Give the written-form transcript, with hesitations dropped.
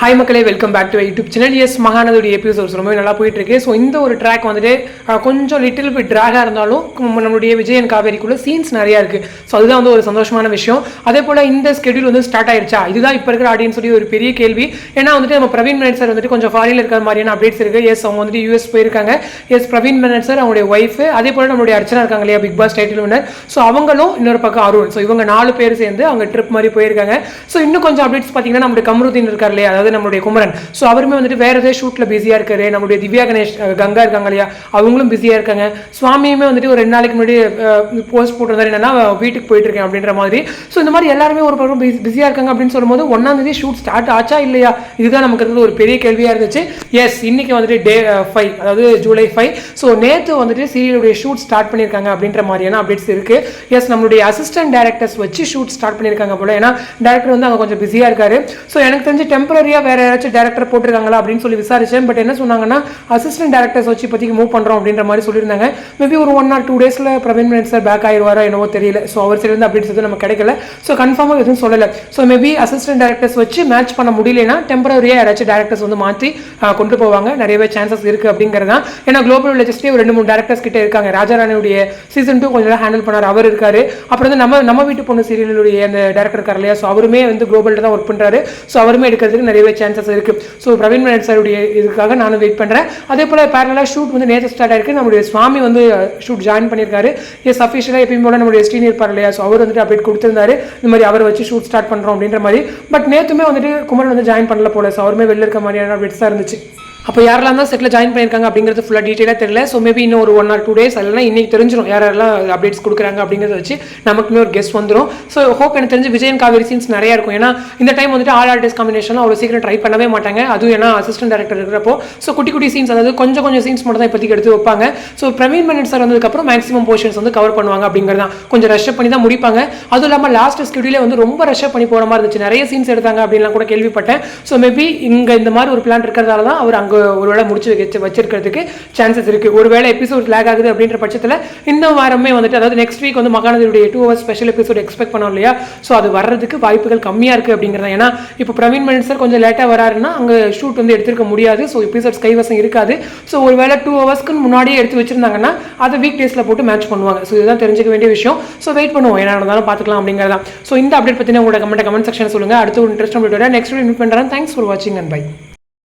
Hi மக்களே, welcome back to YouTube channel. Yes Mahanadhi episodes ரொம்பவே நல்லா போயிட்டு இருக்கு. ஸோ இந்த ஒரு ட்ராக் வந்துட்டு கொஞ்சம் லிட்டில் பிட் ட்ராகாக இருந்தாலும் நம்மளுடைய விஜயன் காவேரிக்குள்ள சீன்ஸ் நிறையா இருக்கு. ஸோ அதுதான் வந்து ஒரு சந்தோஷமான விஷயம். அதே போல் இந்த ஸ்கெடியூல் வந்து ஸ்டார்ட் ஆயிடுச்சா, இதுதான் இப்போ இருக்கிற ஆடியன்ஸ் சொல்லி ஒரு பெரிய கேள்வி. ஏன்னா வந்துட்டு நம்ம பிரவீன் மேனன் சார் வந்துட்டு கொஞ்சம் ஃபாரினில் இருக்கிற மாதிரியான அப்டேட்ஸ் இருக்கு. எஸ் அவங்க வந்துட்டு யூஎஸ் போயிருக்காங்க. எஸ் பிரவீன் மேனன் சார், அவங்களுடைய ஒய்ஃப், அதே போல் நம்மளுடைய அர்ச்சனா இருக்காங்க இல்லையா, Bigg Boss title winner. So அவங்களும் இன்னொரு பக்கம் அருண். ஸோ இவங்க 4 பேர் சேர்ந்து அவங்க ட்ரிப் மாதிரி போயிருக்காங்க. ஸோ இன்னும் கொஞ்சம் அப்டேட்ஸ் பார்த்தீங்கன்னா நம்மளுடைய கமருதீன் இருக்கார் இல்லையா, அதாவது நம்மளுடைய குமரன். ஸோ அவருமே வந்துட்டு வேற ஏதாவது ஷூட்டில் பிஸியாக இருக்காரு. நம்மளுடைய திவ்யா கணேஷ் கங்கா இருக்காங்க இல்லையா, அவங்களும் பிஸியாக இருக்காங்க. சுவாமியுமே வந்துட்டு ஒரு 2 நாளைக்கு முன்னாடி போஸ்ட் போட்டிருந்தாரு, என்னன்னா வீட்டுக்கு போயிட்டு இருக்கேன் அப்படின்ற மாதிரி. ஸோ இந்த மாதிரி எல்லாருமே ஒரு பக்கம் பிஸியாக இருக்காங்க அப்படின்னு சொல்லும்போது 1ஆம் தேதி ஷூட் ஸ்டார்ட் ஆச்சா இல்லையா, இதுதான் நமக்கு இருந்தது ஒரு பெரிய கேள்வியாக இருந்துச்சு. எஸ் இன்னைக்கு வந்துட்டு டே 5, அதாவது ஜூலை 5. ஸோ நேற்று வந்துட்டு சீரியலுடைய ஷூட் ஸ்டார்ட் பண்ணியிருக்காங்க அப்படின்ற மாதிரியான அப்டேட்ஸ் இருக்கு. எஸ் நம்மளுடைய அசிஸ்டன்ட் டைரக்டர்ஸ் வச்சு ஷூட் ஸ்டார்ட் பண்ணியிருக்காங்க போல. ஏன்னா டேரக்டர் வந்து அங்கே கொஞ்சம் பிஸியாக இருக்காரு. ஸோ எனக்கு தெரிஞ்சு டெம்பரரியாக வேற யாராச்சும் டேரக்டர் போட்டிருக்காங்களா அப்படின்னு சொல்லி விசாரிச்சேன். பட் என்ன சொன்னாங்கன்னா அசிஸ்டன்ட் டேரக்டர்ஸ் வச்சு இப்போதைக்கு மூவ் பண்றோம் அப்படின்ற மாதிரி சொல்லியிருந்தாங்க. மேபி ஒரு 1 or 2 டேஸ்ல பிரவீன் மேனன் சார் பேக் ஆயிடுவாரா என்னவோ தெரியல. ஸோ அவர் சைடு இருந்து அப்டேட்ஸ் எதுவும் நம்ம கிடைக்கல. ஸோ கன்ஃபார்மாக எதுவும் சொல்லலை. ஸோ மேபி அசிஸ்டன்ட் டேரக்டர்ஸ் வச்சு மேட்ச் பண்ண முடியலன்னா டெம்பரரியாக யாராச்சும் டேரக்டர்ஸ் வந்து மாற்றி கொண்டு போவாங்க. நிறையவே சான்சஸ் இருக்கு அப்படிங்கிறது தான். ஏன்னா குளோபல் வில்லேஜஸ்லேயே ஒரு 2-3 டேரக்டர்ஸ் கிட்ட இருக்காங்க. ராஜாராணியுடைய சீசன் 2 கொஞ்சம் ஹேண்டில் பண்ணார், அவர் இருக்காரு. அப்புறம் வந்து நம்ம வீட்டு பொண்ணு சீரியலுடைய அந்த டேரக்டர் இருக்கார் இல்லையா, ஸோ அவருமே வந்து குளோபலில் தான் ஒர்க் பண்ணுறாரு. ஸோ அவருமே எடுக்கிறதுக்கு நிறையவே சான்சஸ் இருக்கு. ஸோ பிரவீன் மேனன் சாருடைய இதுக்காக நானும் வெயிட் பண்ணுறேன். அதே போல் பேரலாக ஷூட் வந்து நேற்று ஸ்டார்ட் ஆயிருக்கு. நம்மளுடைய சுவாமி வந்து ஷூட் ஜாயின் பண்ணியிருக்காரு. எஸ் அஃபிஷியலாக எப்பயும் போல நம்மளுடைய ஸ்ரீனி இருப்பார் இல்லையா, ஸோ அவர் வந்துட்டு அப்டேட் கொடுத்திருந்தாரு, இந்த மாதிரி அவரை வச்சு ஷூட் ஸ்டார்ட் பண்ணுறோம் அப்படின்ற மாதிரி. பட் நேற்றுமே வந்துட்டு குமரன் வந்து ஜாயின் பண்ணல போல. ஸோ அவருமே வெளில இருக்க மாதிரியான அப்டேட்ஸ் தான் இருந்துச்சு. அப்போ யாரெல்லாம் தான் செட்டில் ஜாயின் பண்ணியிருக்காங்க அப்படிங்கிறது ஃபுல்லாக டீட்டெயிலாக தெரியல. ஸோ மேபி இன்னும் ஒரு 1 or 2 days இல்லைனா இன்னைக்கு தெரிஞ்சிடும் யாரெல்லாம் அப்டேட்ஸ் கொடுக்குறாங்க அப்படிங்கிறத வச்சு நமக்குமே ஒரு கெஸ்ட் வந்துடும். ஸோ ஹோப் எனக்கு தெரிஞ்சு விஜயன் காவேரி சீன்ஸ் நிறையா இருக்கும். ஏன்னா இந்த டைம் வந்துட்டு ஆல் ஆர்டிஸ்ட் காம்பினேஷன் அவ்வளோ சீக்கிரம் ட்ரை பண்ணவே மாட்டாங்க. அதுவும் ஏன்னா அசிஸ்டன்ட் டேரக்டர் இருக்கிறப்போ ஸோ குட்டி சீன்ஸ், அதாவது கொஞ்சம் சீன்ஸ் மட்டும் தான் இப்போதைக்கு எடுத்து வைப்பாங்க. ஸோ பிரவீன் மேனன் சார் வந்ததுக்கப்புறம் மேக்ஸிமம் போர்ஷன்ஸ் வந்து கவர் பண்ணுவாங்க அப்படிங்கிறது தான். கொஞ்சம் ரஷ் பண்ணி தான் முடிப்பாங்க. அதுவும் இல்லாமல் லாஸ்ட் ஸ்கெடியூலே வந்து ரொம்ப ரஷ் பண்ணி போகிற மாதிரி இருந்துச்சு. நிறைய சீன்ஸ் எடுத்தாங்க அப்படின்லாம் கூட கேள்விப்பட்டேன். ஸோ மேபி இங்கே இந்த மாதிரி ஒரு பிளான் இருக்கிறதால தான் அவர் அங்கே ஒரு வேளை முடிச்சு வச்சிருக்கிறதுக்கு சான்சஸ் இருக்கு. ஒருவேளை எபிசோட் லேக் ஆகுது அப்படின்ற பட்சத்தில் இந்த வாரமே வந்துட்டு, அதாவது நெக்ஸ்ட் வீக் வந்து மகாநதியுடைய 2 hours ஸ்பெஷல் எபிசோட் எக்ஸ்பெக்ட் பண்ணோம் இல்லையா, ஸோ அது வர்றதுக்கு வாய்ப்புகள் கம்மியாக இருக்கு அப்படிங்கிறத. ஏன்னா இப்போ பிரவீன் மேனன் சார் கொஞ்சம் லேட்டாக வராருன்னா அங்கே ஷூட் வந்து எடுத்துருக்க முடியாது. ஸோ எபிசோட்ஸ் கைவசம் இருக்காது. ஸோ ஒருவேளை 2 hours முன்னாடியே எடுத்து வச்சிருந்தாங்கன்னா அதை வீக் டேஸில் போட்டு மேட்ச் பண்ணுவாங்க. ஸோ இதுதான் தெரிஞ்சுக்க வேண்டிய விஷயம். ஸோ வெயிட் பண்ணுவோம், என்ன நடந்தாலும் பார்த்துக்கலாம் அப்படிங்கிறதா. ஸோ இந்த அப்டேட் பற்றின உங்களோட கமெண்ட் செக்ஷன் சொல்லுங்க. அடுத்த ஒரு இன்ட்ரெஸ்ட் வீடியோட நெக்ஸ்ட் வீடியோ மீட் பண்ணுறேன். தேங்க்ஸ் ஃபார் வாட்சிங் அண்ட் பை.